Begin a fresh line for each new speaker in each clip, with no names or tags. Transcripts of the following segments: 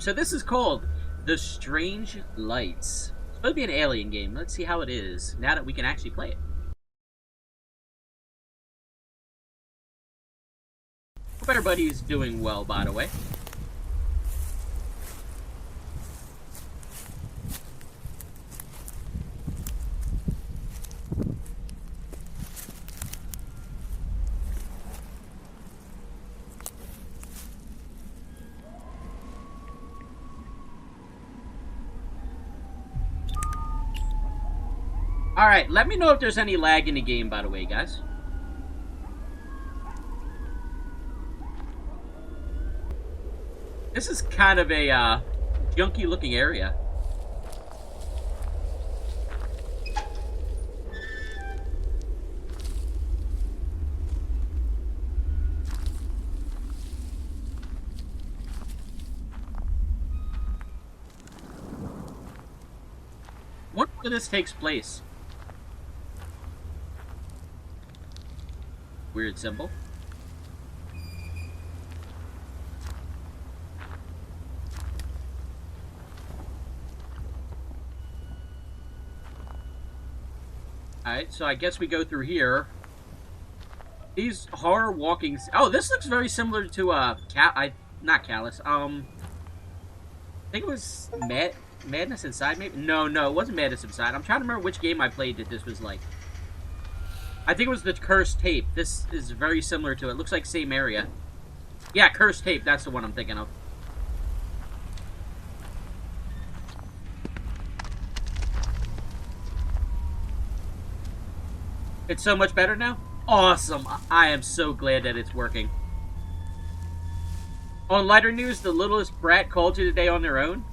So this is called The Strange Lights. It's supposed to be an alien game. Let's see how it is now that we can actually play it. Hope everybody's doing well, by the way. Alright, let me know if there's any lag in the game, by the way, guys. This is kind of a, junky looking area. What where this takes place? Weird symbol. Alright, so I guess we go through here. These horror walking... Oh, this looks very similar to, not Callous. I think it was Madness Inside, maybe? No, it wasn't Madness Inside. I'm trying to remember which game I played that this was like. I think it was the Cursed Tape. This is very similar to it. Looks like same area. Yeah, Cursed Tape. That's the one I'm thinking of. It's so much better now? Awesome. I am so glad that it's working. On lighter news, the littlest brat called you today on their own.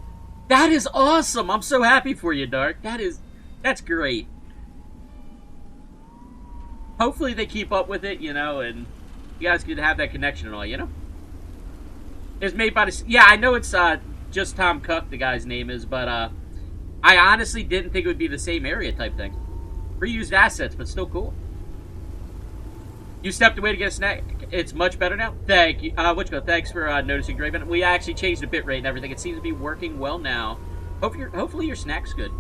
That is awesome. I'm so happy for you, Dark. That's great. Hopefully they keep up with it, you know, and you guys can have that connection and all, you know? It's made by the... Yeah, I know it's just Tom Cook, the guy's name is, but I honestly didn't think it would be the same area type thing. Reused assets, but still cool. You stepped away to get a snack. It's much better now? Thank you. Thanks for noticing, Graven. We actually changed the bitrate and everything. It seems to be working well now. Hopefully your snack's good.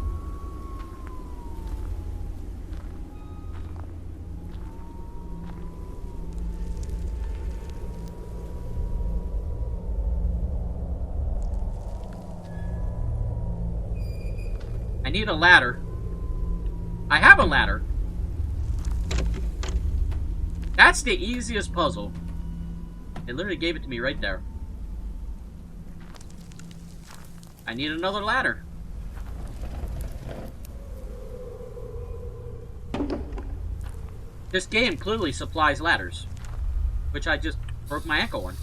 I need a ladder. I have a ladder. That's the easiest puzzle. It literally gave it to me right there. I need another ladder. This game clearly supplies ladders, which I just broke my ankle on.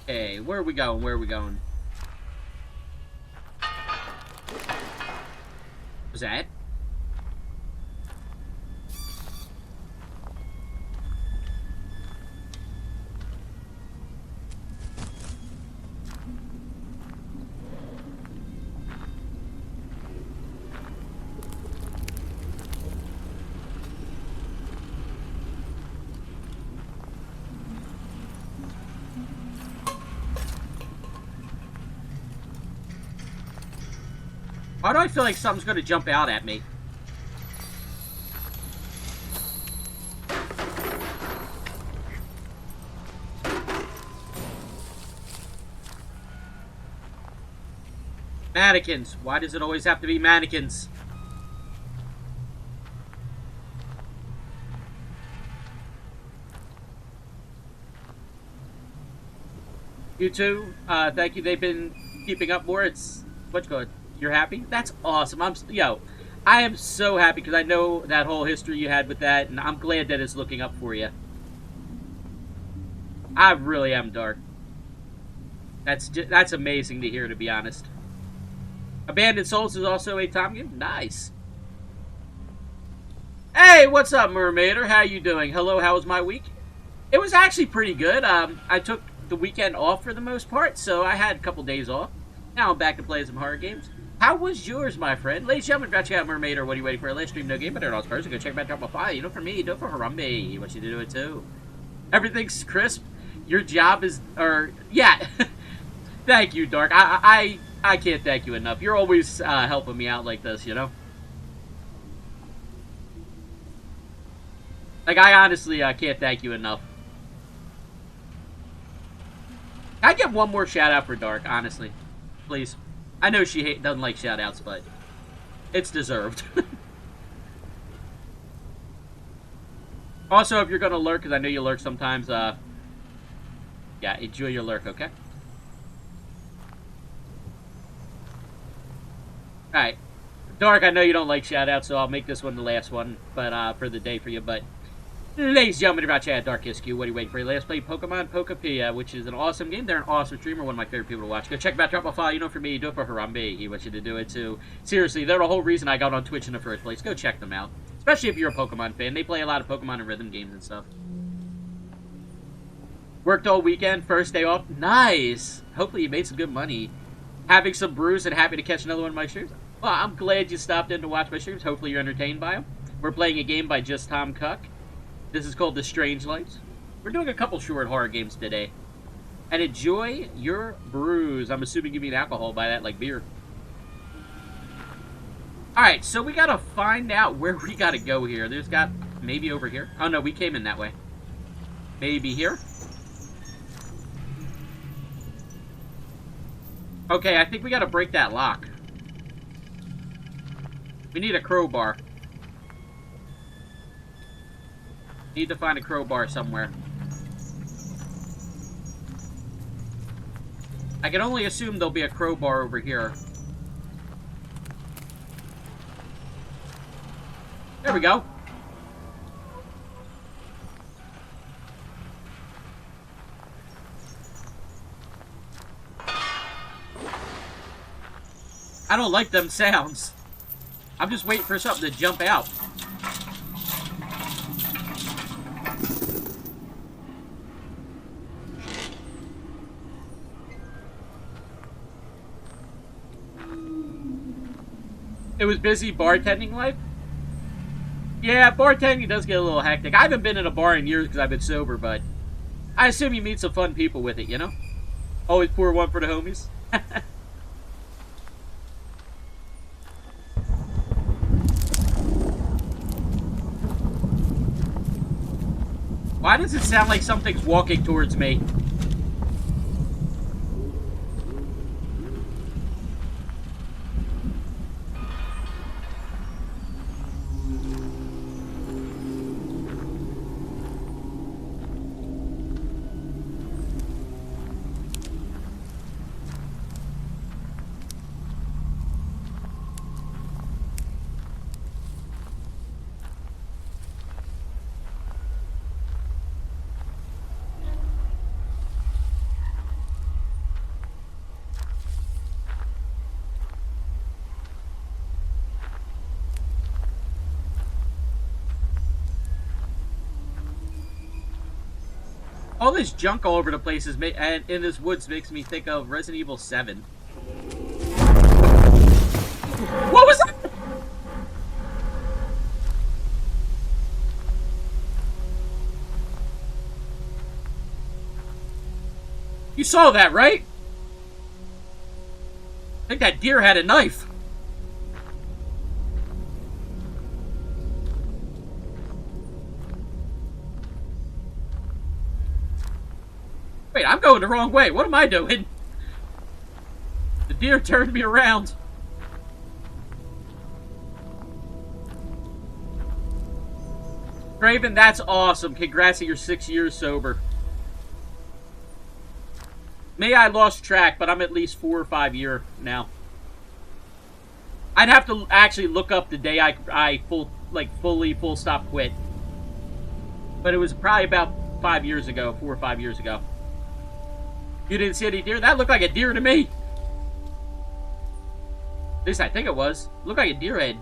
Okay, where are we going? Where are we going? Was that? Why do I feel like something's gonna jump out at me? Mannequins. Why does it always have to be mannequins? You too. Thank you. They've been keeping up more. It's what's good. You're happy? That's awesome. I am so happy because I know that whole history you had with that, and I'm glad that it's looking up for you. I really am, Dark. That's amazing to hear, to be honest. Abandoned Souls is also a Tom game? Nice. Hey, what's up, Mermaider? How you doing? Hello, how was my week? It was actually pretty good. I took the weekend off for the most part, so I had a couple days off. Now I'm back to play some horror games. How was yours, my friend? Ladies and gentlemen, got you out, Mermaid, or what are you waiting for? Let's stream no game, but they're all spurs. Go check back, drop a fire. You know, for me, do it for Harambe. He wants you to do it too. Everything's crisp. Your job is, or yeah. Thank you, Dark. I can't thank you enough. You're always helping me out like this, you know. Like I honestly can't thank you enough. I get one more shout out for Dark, honestly, please. I know she doesn't like shout outs, but it's deserved. Also, if you're gonna lurk, because I know you lurk sometimes, yeah, enjoy your lurk, okay? Alright. Dark, I know you don't like shoutouts, so I'll make this one the last one, but for the day for you, but ladies and gentlemen, about Chad Dark SQ, what are you waiting for? Let's play Pokemon Pokapia, which is an awesome game. They're an awesome streamer, one of my favorite people to watch. Go check back, drop a file. You know, for me, do it for Harambe. He wants you to do it too. Seriously, they're the whole reason I got on Twitch in the first place. Go check them out. Especially if you're a Pokemon fan. They play a lot of Pokemon and rhythm games and stuff. Worked all weekend, first day off. Nice! Hopefully you made some good money. Having some brews and happy to catch another one of my streams. Well, I'm glad you stopped in to watch my streams. Hopefully you're entertained by them. We're playing a game by Just Tom Cuck. This is called The Strange Lights. We're doing a couple short horror games today. And enjoy your brews. I'm assuming you mean alcohol by that, like beer. Alright, so we gotta find out where we gotta go here. There's got... maybe over here. Oh no, we came in that way. Maybe here? Okay, I think we gotta break that lock. We need a crowbar. Need to find a crowbar somewhere. I can only assume there'll be a crowbar over here. There we go. I don't like them sounds. I'm just waiting for something to jump out. It was busy bartending life? Yeah, bartending does get a little hectic. I haven't been in a bar in years because I've been sober, but I assume you meet some fun people with it, you know? Always pour one for the homies. Why does it sound like something's walking towards me? All this junk all over the place is and in this woods makes me think of Resident Evil 7. What was that? You saw that, right? I think that deer had a knife. Wait, I'm going the wrong way. What am I doing? The deer turned me around. Craven, that's awesome. Congrats on your 6 years sober. Maybe I lost track, but I'm at least 4 or 5 years now. I'd have to actually look up the day I fully full stop quit. But it was probably about 5 years ago, 4 or 5 years ago. You didn't see any deer? That looked like a deer to me. At least I think it was. Looked like a deer head.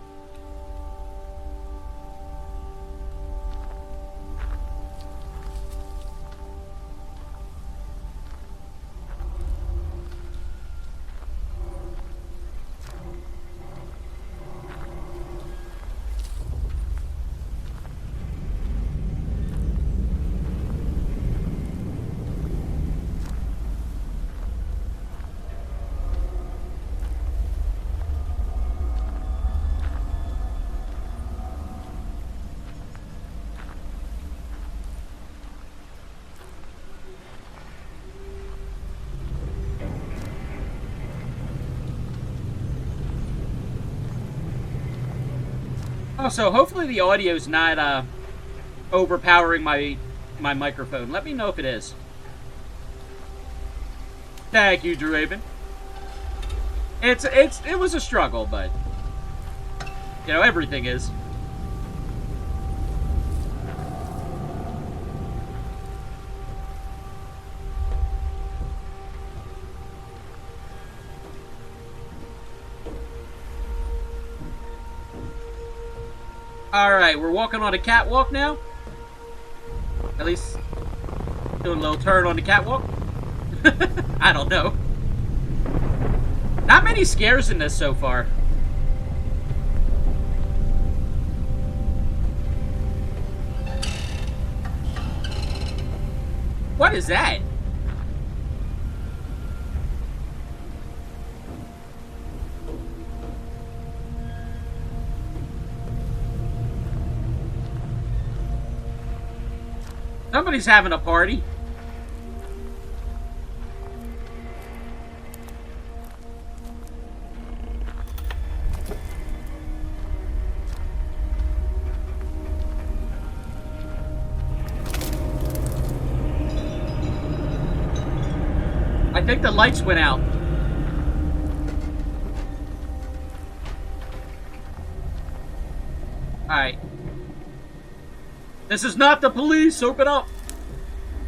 Also, hopefully the audio's not overpowering my microphone. Let me know if it is. Thank you, Draven. It was a struggle, but you know, everything is. Alright, we're walking on a catwalk now. At least doing a little turn on the catwalk. I don't know. Not many scares in this so far. What is that? Somebody's having a party. I think the lights went out. Alright. This is not the police! Open up!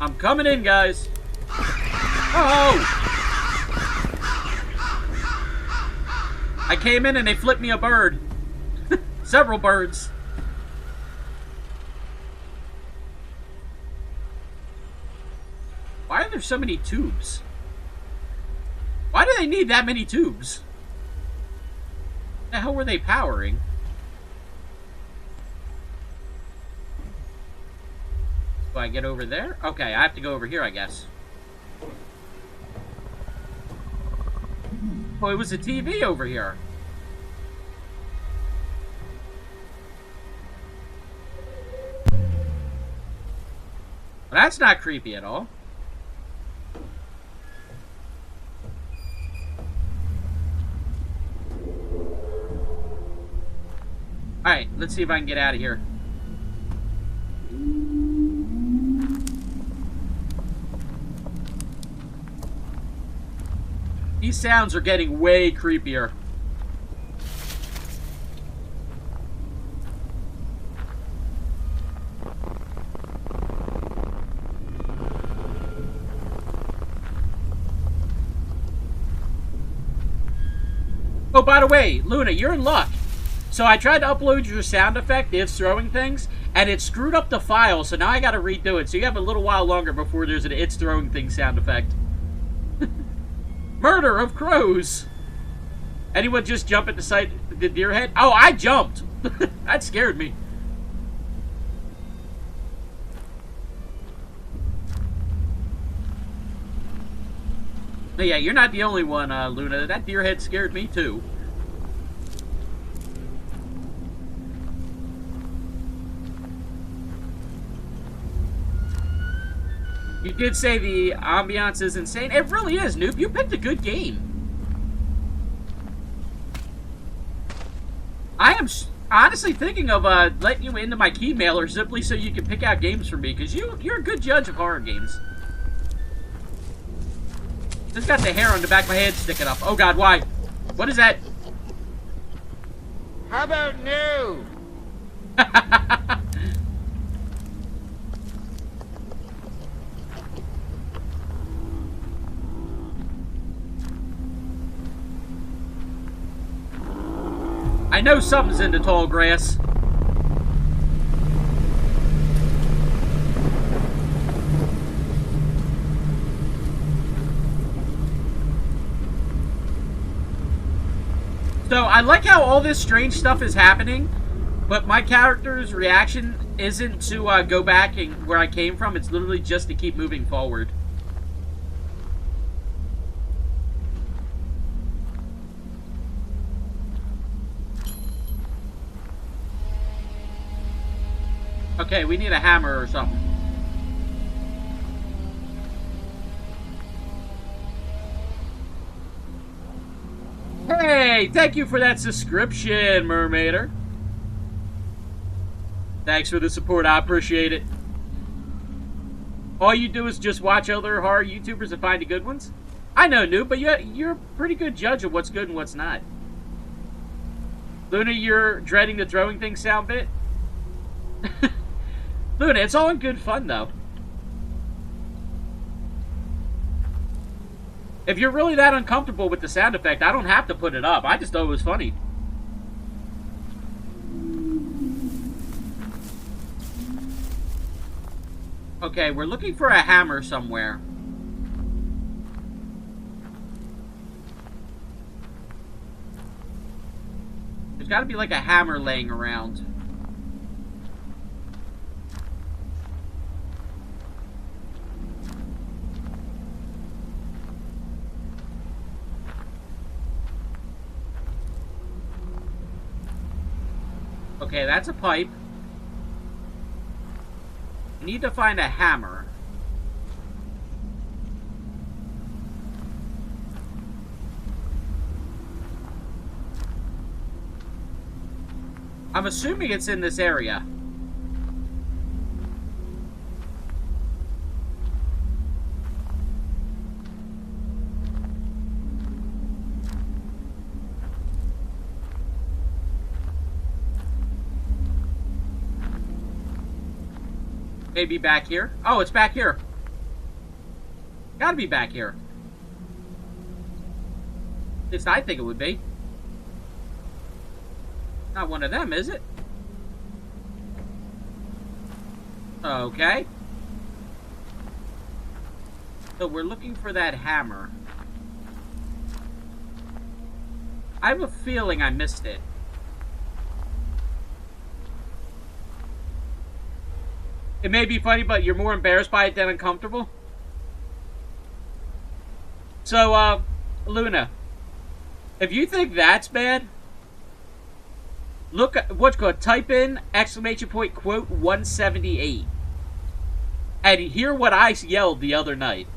I'm coming in, guys. Oh! I came in and they flipped me a bird. Several birds. Why are there so many tubes? Why do they need that many tubes? What the hell were they powering? Do I get over there? Okay, I have to go over here, I guess. Oh, it was a TV over here. Well, that's not creepy at all. Alright, let's see if I can get out of here. These sounds are getting way creepier. Oh, by the way, Luna, you're in luck. So I tried to upload your sound effect, It's throwing things, and it screwed up the file, so now I gotta redo it. So you have a little while longer before there's an It's throwing things sound effect. Murder of crows! Anyone just jump at the sight of the deer head? Oh, I jumped! That scared me. But yeah, you're not the only one, Luna. That deer head scared me, too. You did say the ambiance is insane. It really is, Noob. You picked a good game. I am honestly thinking of letting you into my key mailer simply so you can pick out games for me, because you're a good judge of horror games. Just got the hair on the back of my head sticking up. Oh god, why? What is that?
How about no?
I know something's in the tall grass. So, I like how all this strange stuff is happening, but my character's reaction isn't to go back and where I came from. It's literally just to keep moving forward. Okay, we need a hammer or something. Hey, thank you for that subscription, Mermaider. Thanks for the support. I appreciate it. All you do is just watch other horror YouTubers and find the good ones? I know, Noob, but you're a pretty good judge of what's good and what's not. Luna, you're dreading the throwing things sound bit? Luna, it's all in good fun, though. If you're really that uncomfortable with the sound effect, I don't have to put it up. I just thought it was funny. Okay, we're looking for a hammer somewhere. There's got to be like a hammer laying around. Okay, that's a pipe. I need to find a hammer. I'm assuming it's in this area. Maybe back here? Oh, it's back here. Gotta be back here. At least I think it would be. Not one of them, is it? Okay. So we're looking for that hammer. I have a feeling I missed it. It may be funny, but you're more embarrassed by it than uncomfortable. So, Luna, if you think that's bad, look at what's called, type in exclamation point quote 178 and hear what I yelled the other night.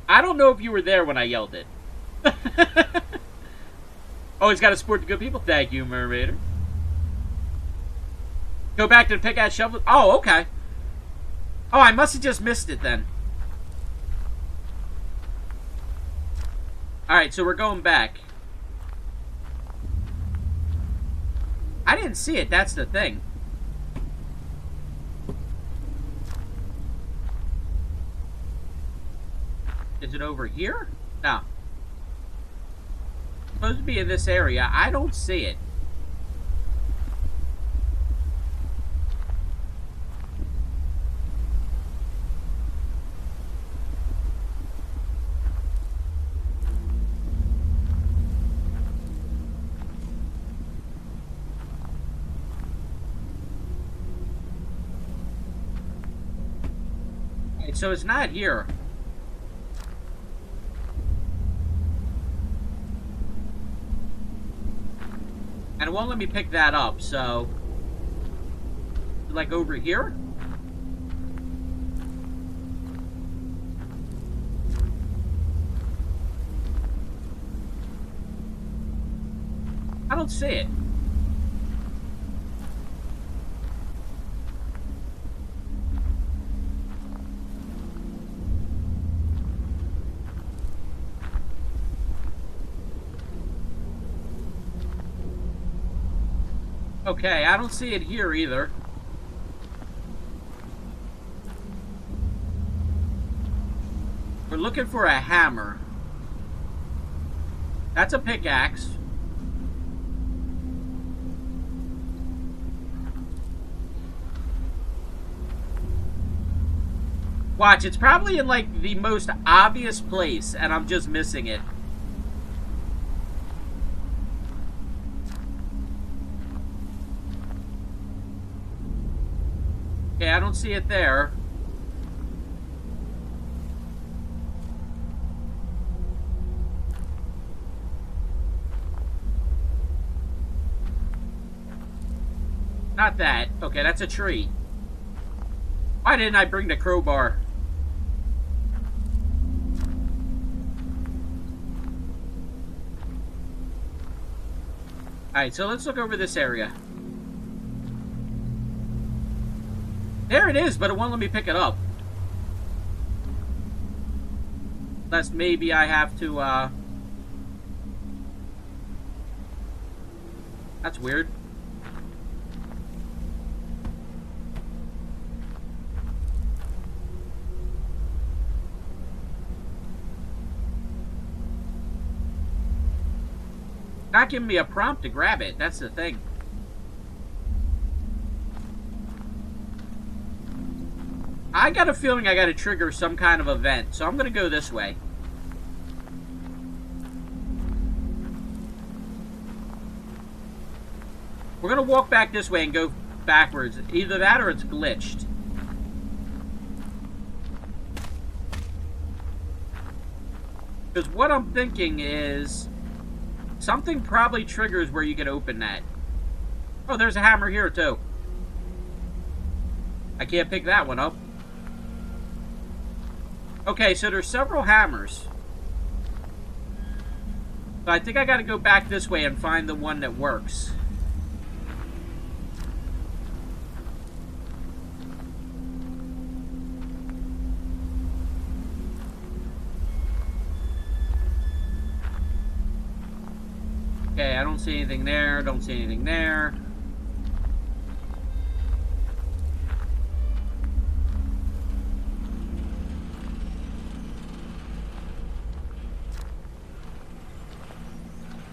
I don't know if you were there when I yelled it. Oh, he's got to support the good people. Thank you, Mermaider. Go back to the pickaxe shovel. Oh, okay. Oh, I must have just missed it then. Alright, so we're going back. I didn't see it, that's the thing. Is it over here? No. It's supposed to be in this area. I don't see it. So it's not here. And it won't let me pick that up, so... Like over here? I don't see it. Okay, I don't see it here either. We're looking for a hammer. That's a pickaxe. Watch, it's probably in like the most obvious place and I'm just missing it. Okay, I don't see it there. Not that. Okay, that's a tree. Why didn't I bring the crowbar? Alright, so let's look over this area. There it is, but it won't let me pick it up. Unless maybe I have to, That's weird. Not giving me a prompt to grab it. That's the thing. I got a feeling I got to trigger some kind of event, so I'm going to go this way. We're going to walk back this way and go backwards. Either that or it's glitched. Because what I'm thinking is something probably triggers where you can open that. Oh, there's a hammer here too. I can't pick that one up. Okay, so there's several hammers. So I think I gotta go back this way and find the one that works. Okay, I don't see anything there, don't see anything there.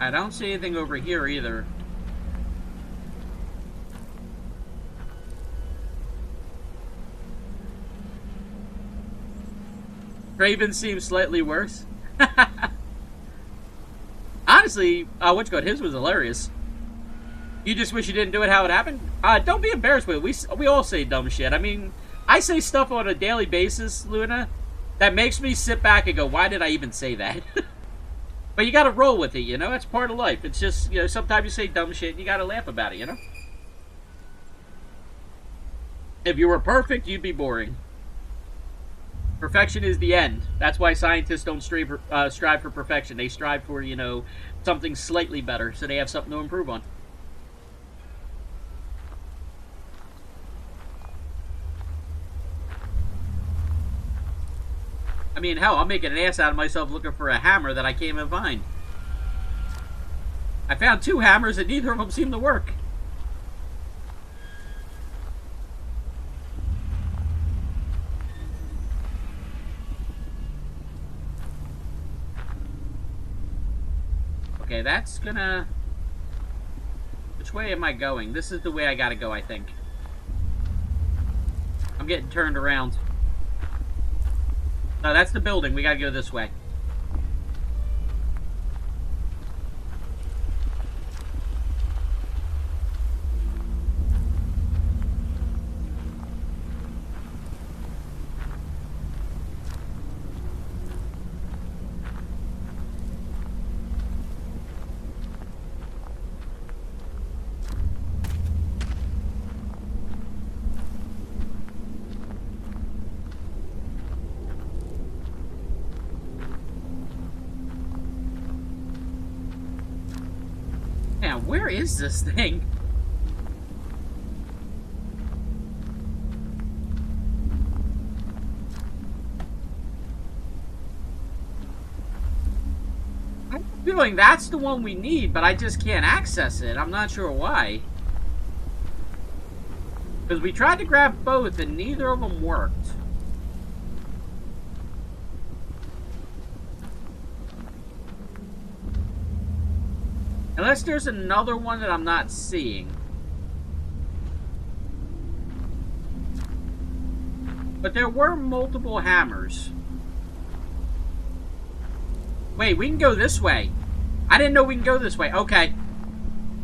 I don't see anything over here either. Craven seems slightly worse. Honestly, what's good? His was hilarious. You just wish you didn't do it how it happened? Don't be embarrassed with it. We all say dumb shit. I mean, I say stuff on a daily basis, Luna, that makes me sit back and go, why did I even say that? But you gotta roll with it, you know? That's part of life. It's just, you know, sometimes you say dumb shit and you gotta laugh about it, you know? If you were perfect, you'd be boring. Perfection is the end. That's why scientists don't strive for perfection. They strive for, you know, something slightly better, so they have something to improve on. I mean, hell, I'm making an ass out of myself looking for a hammer that I can't even find. I found 2 hammers and neither of them seem to work. Okay, that's gonna... Which way am I going? This is the way I gotta go, I think. I'm getting turned around. No, that's the building. We gotta go this way. Man, where is this thing? I'm feeling that's the one we need, but I just can't access it. I'm not sure why. Because we tried to grab both and neither of them worked. Unless there's another one that I'm not seeing. But there were multiple hammers. Wait, we can go this way. I didn't know we can go this way. Okay.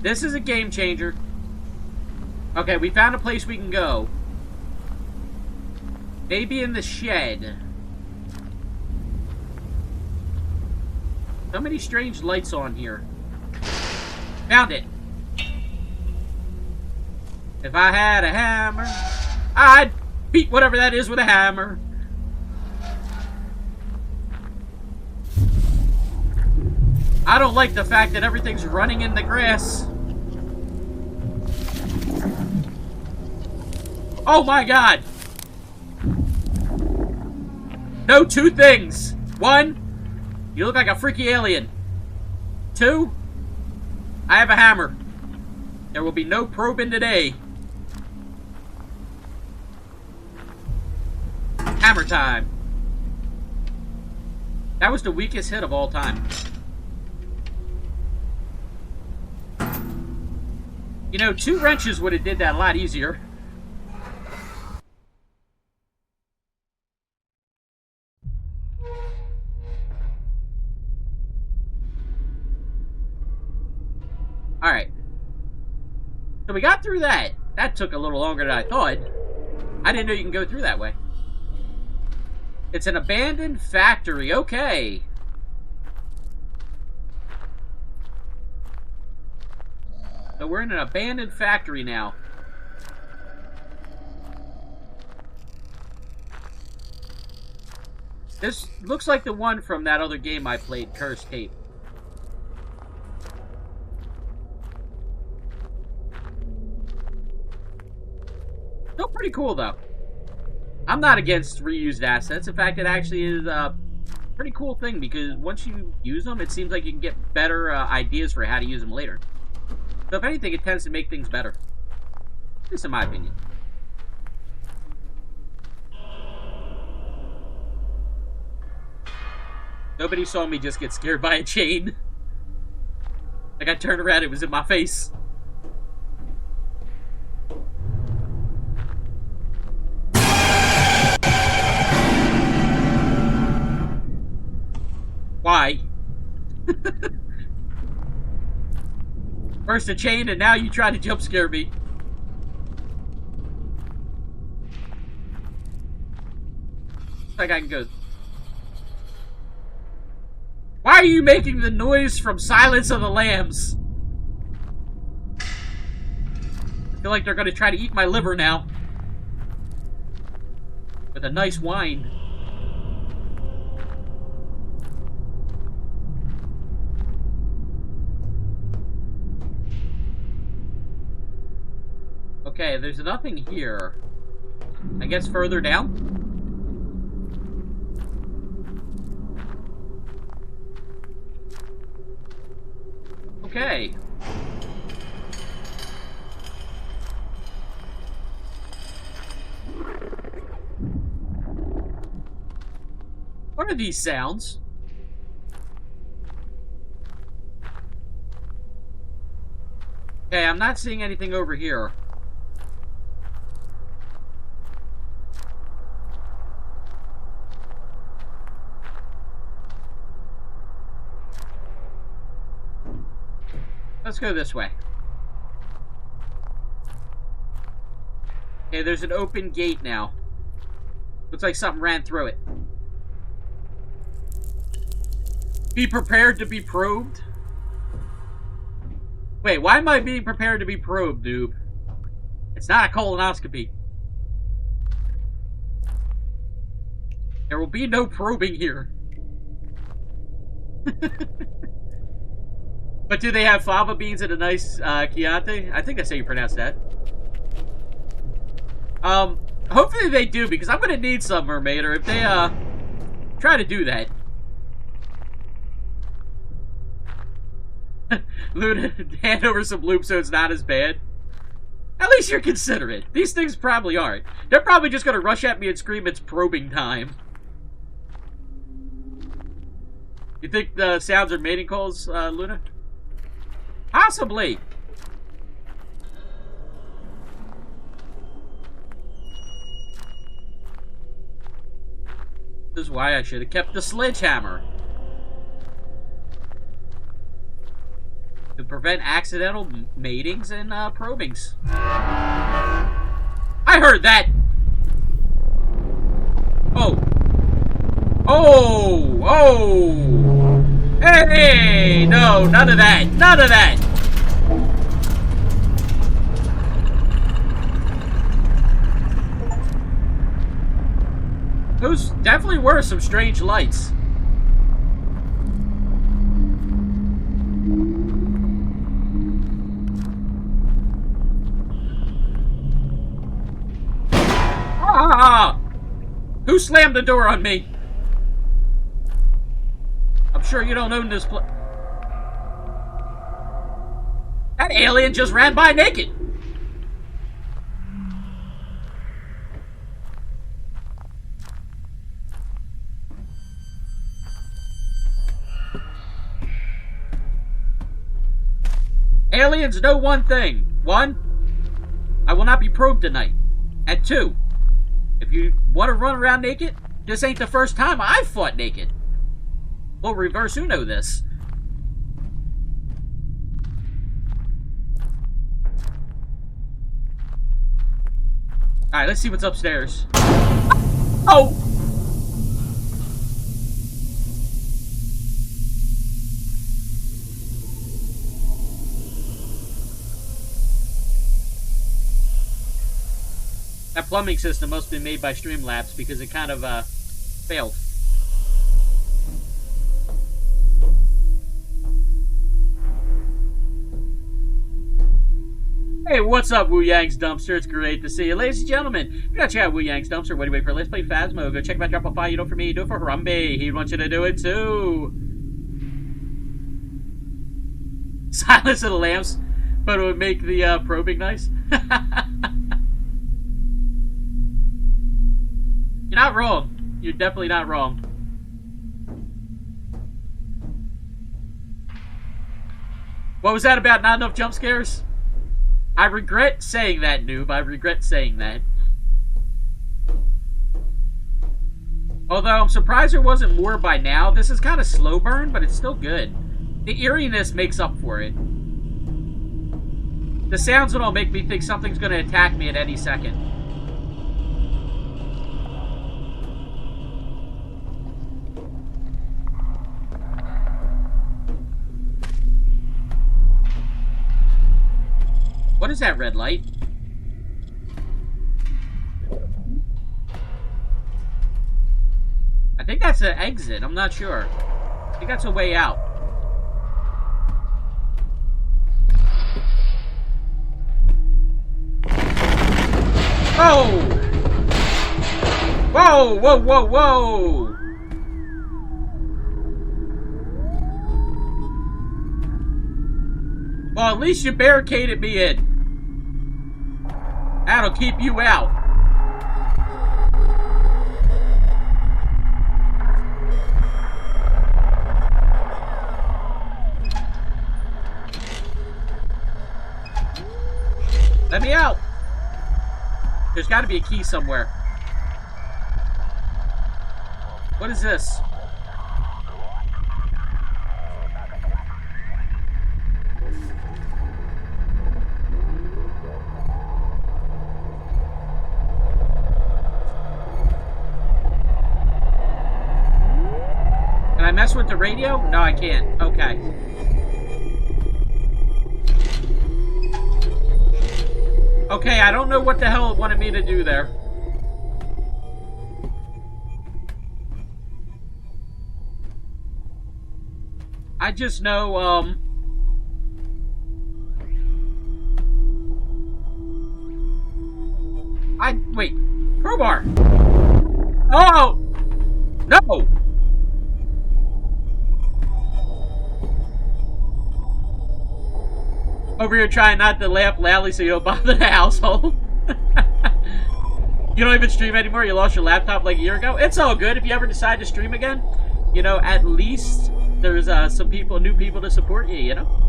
This is a game changer. Okay, we found a place we can go. Maybe in the shed. So many strange lights on here. Found it. If I had a hammer, I'd beat whatever that is with a hammer. I don't like the fact that everything's running in the grass. Oh my god! No, two things. One, you look like a freaky alien. Two, I have a hammer. There will be no probing today. Hammer time. That was the weakest hit of all time. You know, 2 wrenches would have did that a lot easier. Alright. So we got through that. That took a little longer than I thought. I didn't know you can go through that way. It's an abandoned factory. Okay. So we're in an abandoned factory now. This looks like the one from that other game I played, Cursed Tape. Still pretty cool, though. I'm not against reused assets. In fact, it actually is a pretty cool thing because once you use them, it seems like you can get better ideas for how to use them later. So if anything, it tends to make things better. At least in my opinion. Nobody saw me just get scared by a chain. Like I turned around, it was in my face. Why? First a chain, and now you try to jump scare me. Like I can go. Why are you making the noise from Silence of the Lambs? I feel like they're gonna try to eat my liver now. With a nice wine. Okay, there's nothing here. I guess further down? Okay. What are these sounds? Okay, I'm not seeing anything over here. Let's go this way. Okay, there's an open gate now. Looks like something ran through it. Be prepared to be probed? Wait, why am I being prepared to be probed, noob? It's not a colonoscopy. There will be no probing here. But do they have fava beans and a nice Chianti? I think that's how you pronounce that. Hopefully they do, because I'm gonna need some, Mermaid, or if they try to do that. Luna, hand over some loops so it's not as bad. At least you're considerate. These things probably aren't. They're probably just gonna rush at me and scream it's probing time. You think the sounds are mating calls, Luna? Possibly. This is why I should have kept the sledgehammer. To prevent accidental matings and probings. I heard that! Oh! Oh! Oh! Hey! No, none of that! None of that! Those definitely were some strange lights. Who slammed the door on me? I'm sure you don't own this place. That alien just ran by naked. Aliens know one thing. One, I will not be probed tonight. And two, if you want to run around naked, this ain't the first time I've fought naked. We'll reverse Uno this. Alright, let's see what's upstairs. Oh! That plumbing system must have been made by Streamlabs because it kind of, failed. Hey, what's up, Wu Yang's Dumpster? It's great to see you. Ladies and gentlemen, if you gotta check out Wu Yang's Dumpster, what do you wait for? Let's play Phasmo. Go check him out, drop a file. You do it for me, you do it for Harambe. He'd want you to do it too. Silence of the lamps, but it would make the probing nice. You're not wrong. You're definitely not wrong. What was that about? Not enough jump scares? I regret saying that, noob. I regret saying that. Although, I'm surprised there wasn't more by now. This is kind of slow burn, but it's still good. The eeriness makes up for it. The sounds would all make me think something's going to attack me at any second. What is that red light? I think that's an exit. I'm not sure. I think that's a way out. Oh! Whoa! Whoa! Whoa! Whoa! Well, at least you barricaded me in. That'll keep you out. Let me out. There's got to be a key somewhere. What is this? Can I mess with the radio? No, I can't. Okay. Okay, I don't know what the hell it wanted me to do there. I just know, wait. Crowbar! Oh! No! Over here trying not to laugh loudly so you don't bother the household. You don't even stream anymore? You lost your laptop like a year ago? It's all good. If you ever decide to stream again, you know, at least there's some people, new people to support you, you know?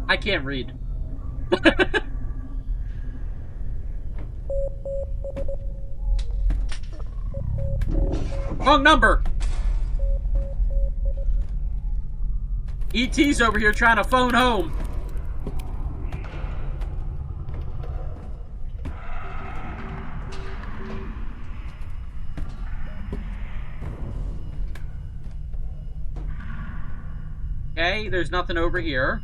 I can't read. Wrong number. ET's over here trying to phone home. Okay, there's nothing over here.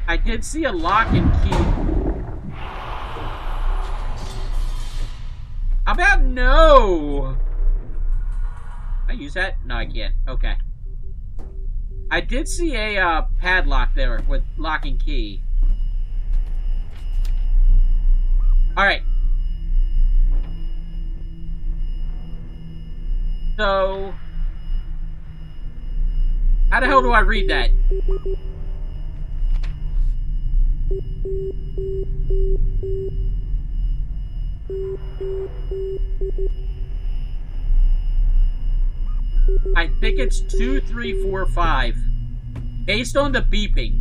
I did see a lock and key. How about no? Can I use that? No, I can't. Okay. I did see a padlock there with lock and key. Alright. So... how the hell do I read that? I think it's 2, 3, 4, 5. Based on the beeping.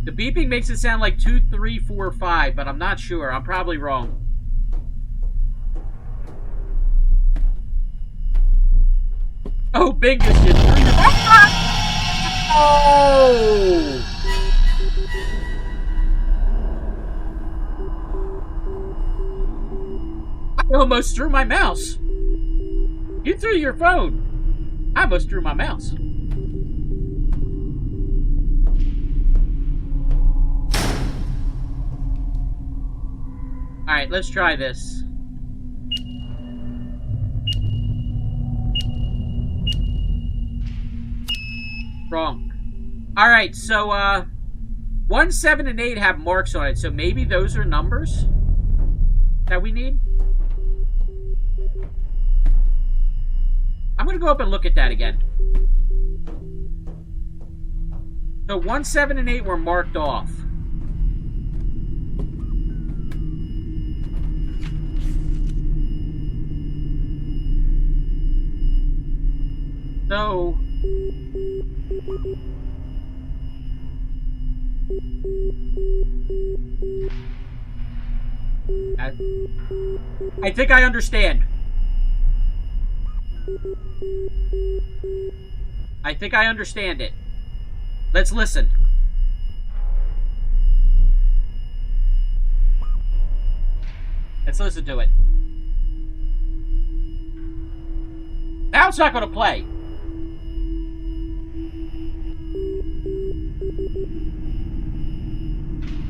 The beeping makes it sound like 2, 3, 4, 5, but I'm not sure. I'm probably wrong. Oh, Bingus, you threw your... Oh! I almost threw my mouse. You threw your phone. I almost threw my mouse. Alright, let's try this. Wrong. Alright, so, 1, 7, and 8 have marks on it, so maybe those are numbers that we need? I'm gonna go up and look at that again. So 1, 7, and 8 were marked off. So... I think I understand. I think I understand it. Let's listen. Let's listen to it. Now it's not going to play.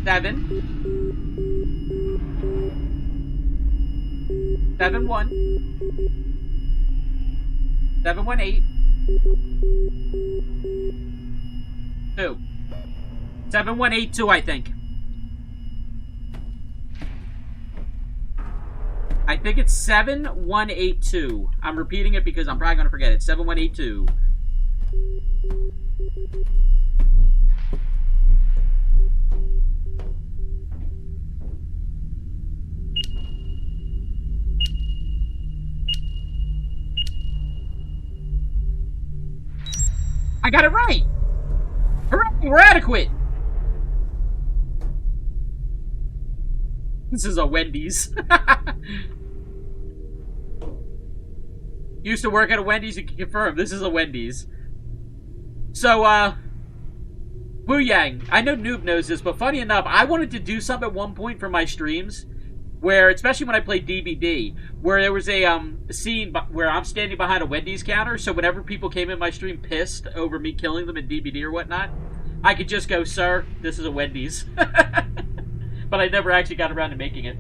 Seven. 7, 1. 7, 1, 8. 2. 7, 1, 8, 2, I think. I think it's 7, 1, 8, 2. I'm repeating it because I'm probably going to forget it. 7, 1, 8, 2. I got it right! Hooray, we're adequate! This is a Wendy's. Used to work at a Wendy's, you can confirm. This is a Wendy's. So, Wu Yang, I know Noob knows this, but funny enough, I wanted to do something at one point for my streams where, especially when I played DBD, where there was a scene where I'm standing behind a Wendy's counter, so whenever people came in my stream pissed over me killing them in DBD or whatnot, I could just go, "Sir, this is a Wendy's." But I never actually got around to making it.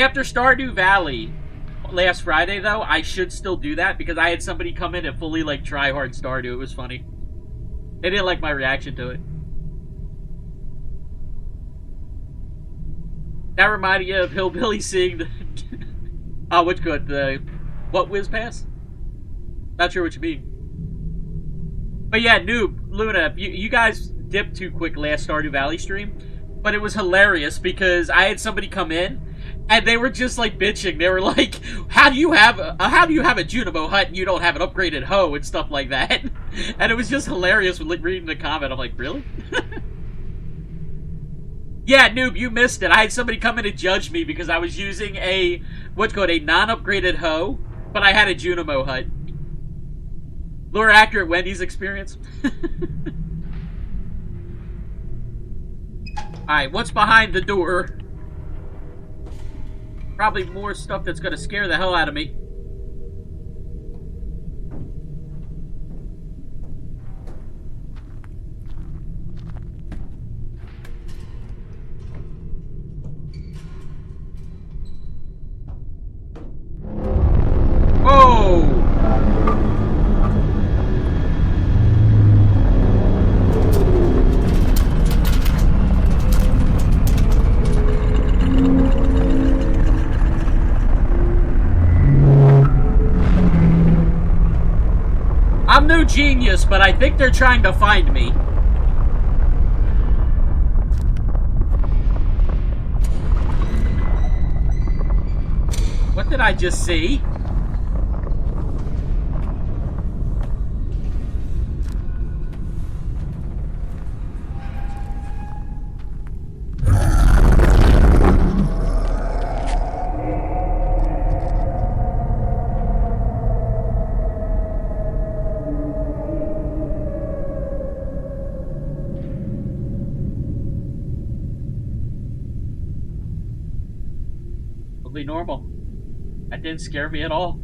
After Stardew Valley last Friday, though, I should still do that because I had somebody come in and fully, like, try hard Stardew. It was funny. They didn't like my reaction to it. That reminded you of Hillbilly seeing the... oh, what's good? The... what whiz pass? Not sure what you mean. But yeah, Noob, Luna, you guys dipped too quick last Stardew Valley stream. But it was hilarious because I had somebody come in and they were just like bitching. They were like, how do you have a Junimo hut and you don't have an upgraded hoe and stuff like that? And it was just hilarious reading the comment. I'm like, really? Yeah, Noob, you missed it. I had somebody come in and judge me because I was using a, what's called a non-upgraded hoe, but I had a Junimo hut. Lure accurate Wendy's experience. Alright, what's behind the door? Probably more stuff that's gonna scare the hell out of me. I'm no genius, but I think they're trying to find me. What did I just see? Totally normal. That didn't scare me at all.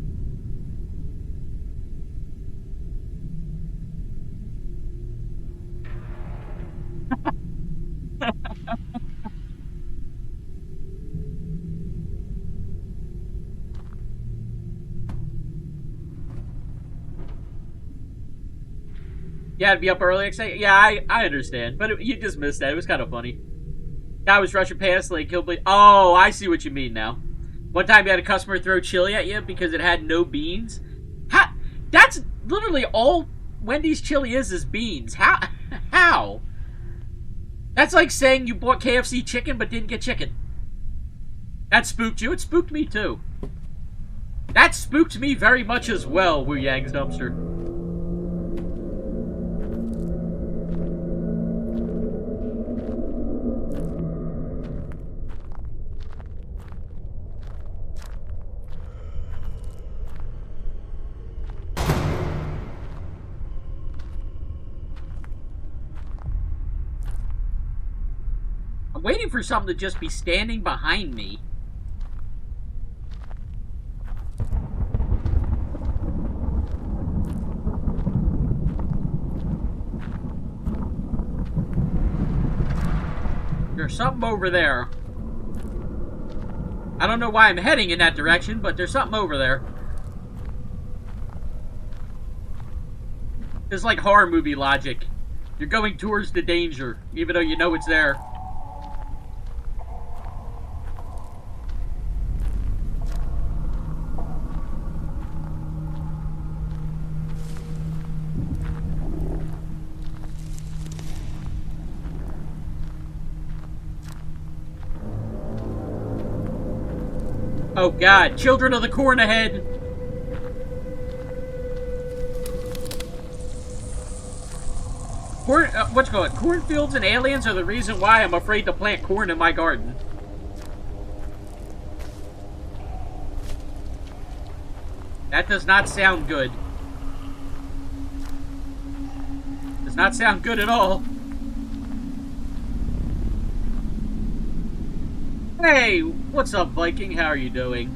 Yeah, I'd be up early. Yeah, I understand. But you just missed that. It was kind of funny. Guy was rushing past, like, Hillbilly. Oh, I see what you mean now. One time you had a customer throw chili at you because it had no beans. How? That's literally all Wendy's chili is beans. How? How? That's like saying you bought KFC chicken but didn't get chicken. That spooked you. It spooked me too. That spooked me very much as well, Wu Yang's Dumpster. I'm waiting for something to just be standing behind me. There's something over there. I don't know why I'm heading in that direction, but there's something over there. It's like horror movie logic. You're going towards the danger, even though you know it's there. Oh god, Children of the Corn ahead! What's going on? Cornfields and aliens are the reason why I'm afraid to plant corn in my garden. That does not sound good. Does not sound good at all. Hey, what's up, Viking? How are you doing?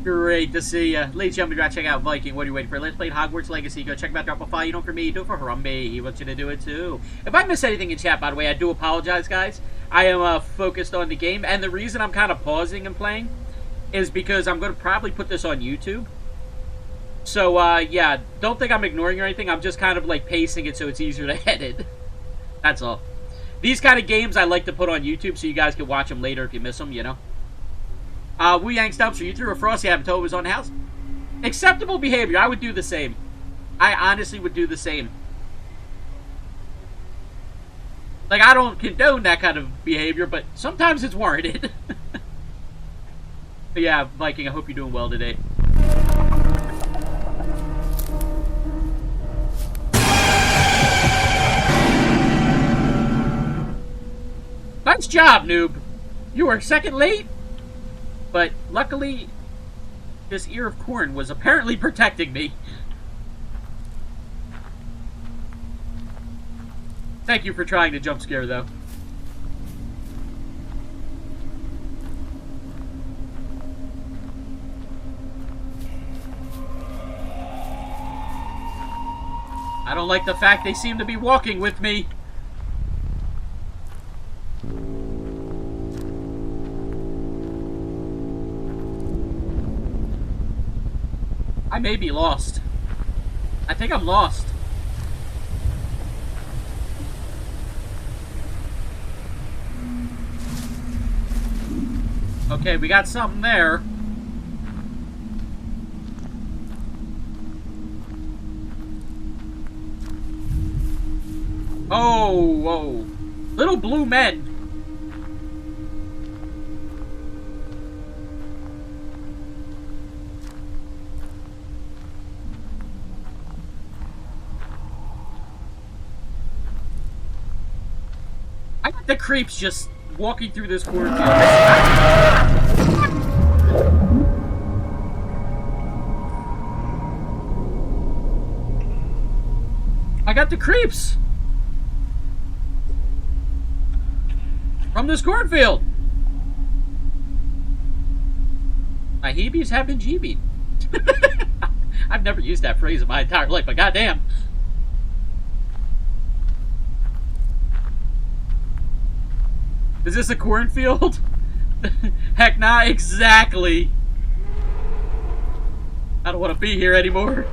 Great to see ya. Ladies and gentlemen, go check out Viking. What are you waiting for? Let's play Hogwarts Legacy. Go check him out. Drop a follow. You know, for me, do it for Harambe. He wants you to do it too. If I miss anything in chat, by the way, I do apologize, guys. I am focused on the game, and the reason I'm kind of pausing and playing is because I'm going to probably put this on YouTube. So, yeah, don't think I'm ignoring or anything. I'm just kind of, like, pacing it so it's easier to edit. That's all. These kind of games I like to put on YouTube so you guys can watch them later if you miss them, you know. Wu Yang's Dumpster, you threw a Frosty haven't told was on the house. Acceptable behavior. I would do the same. I honestly would do the same. Like, I don't condone that kind of behavior, but sometimes it's warranted. But yeah, Viking, I hope you're doing well today. Nice job, noob. You were second late, but luckily, this ear of corn was apparently protecting me. Thank you for trying to jump scare, though. don't like the fact they seem to be walking with me. I may be lost. I think I'm lost. Okay, we got something there. Oh, whoa. Little blue men. I got the creeps just walking through this cornfield. I got the creeps from this cornfield. My heebies have been jeebied. I've never used that phrase in my entire life, but goddamn. Is this a cornfield? Heck nah, exactly. I don't want to be here anymore.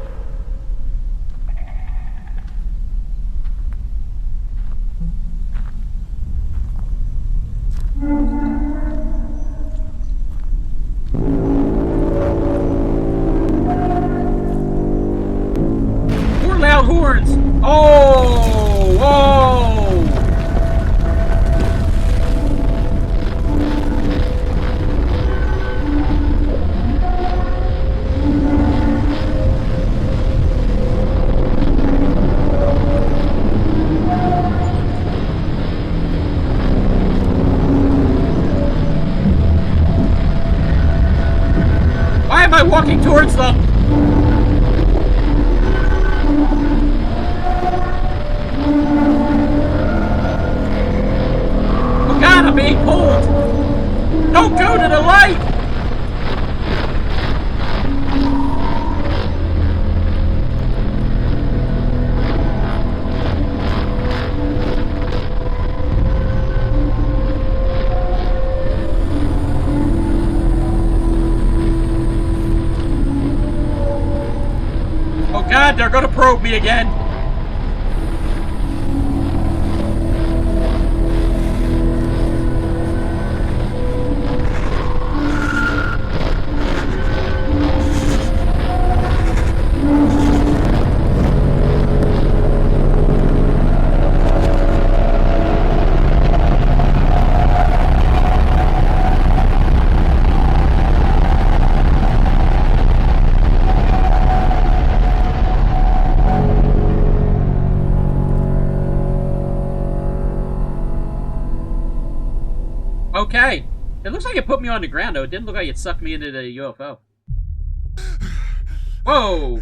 More loud horns! Oh! Whoa! Why am I walking towards them? Oh God, I'm being pulled! Don't go to the light! Oh God, they're gonna probe me again! Okay. It looks like it put me on the ground, though. It didn't look like it sucked me into the UFO. Whoa!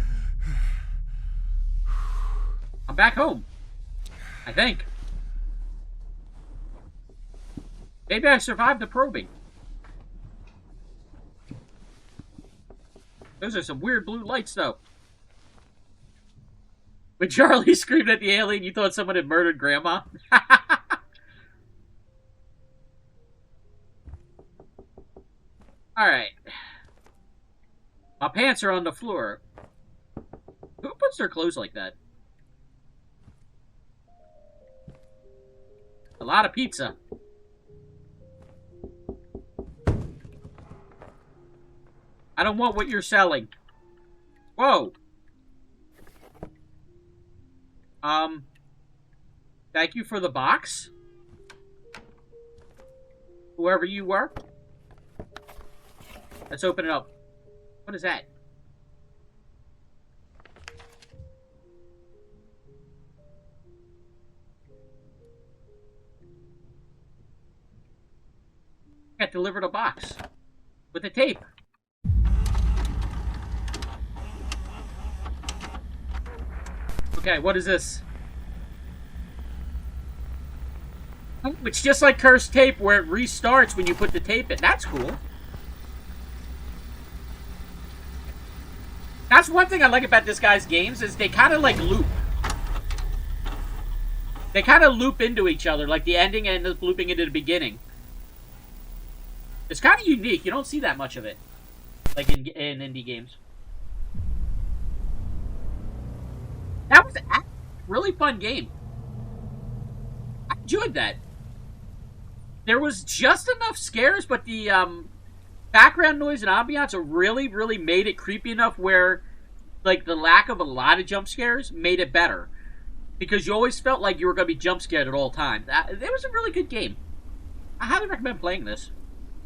I'm back home. I think. Maybe I survived the probing. Those are some weird blue lights, though. When Charlie screamed at the alien, you thought someone had murdered Grandma? Alright. My pants are on the floor. Who puts their clothes like that? A lot of pizza. I don't want what you're selling. Whoa. Thank you for the box. Whoever you were. Let's open it up. What is that? Got delivered a box with a tape. Okay, what is this? Oh, it's just like cursed tape where it restarts when you put the tape in. That's cool. That's one thing I like about this guy's games is they kind of like loop. They kind of loop into each other, like the ending ends up looping into the beginning. It's kind of unique. You don't see that much of it, like in indie games. That was a really fun game. I enjoyed that. There was just enough scares, but the background noise and ambiance really made it creepy enough where, like, the lack of a lot of jump scares made it better. Because you always felt like you were going to be jump scared at all times. It was a really good game. I highly recommend playing this.